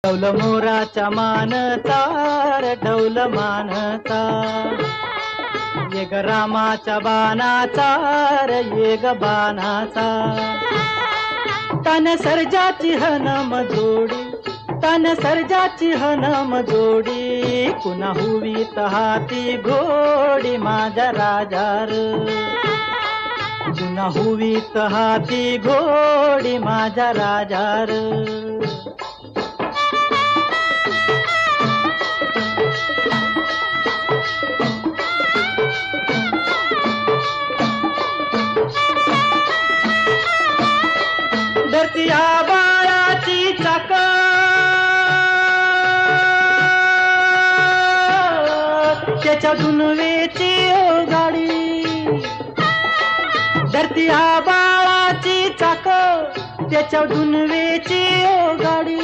डौल मोराच्या मानता रे डौल मानता, ये ग रामाच्या बाणाचा रे ये ग बाणाचा, तन सर्जाची हनम जोडी, तन सर्जाची हनम जोडी, पुन्हा हुवीत हाती घोडी माझ्या राजार, पुन्हा हुवीत हाती घोडी माझ्या राजार. धरती आबाळाची चाक, त्याच्या दुनवेची गाडी, धरती आबाळाची चाक, त्याच्या दुनवेची गाडी.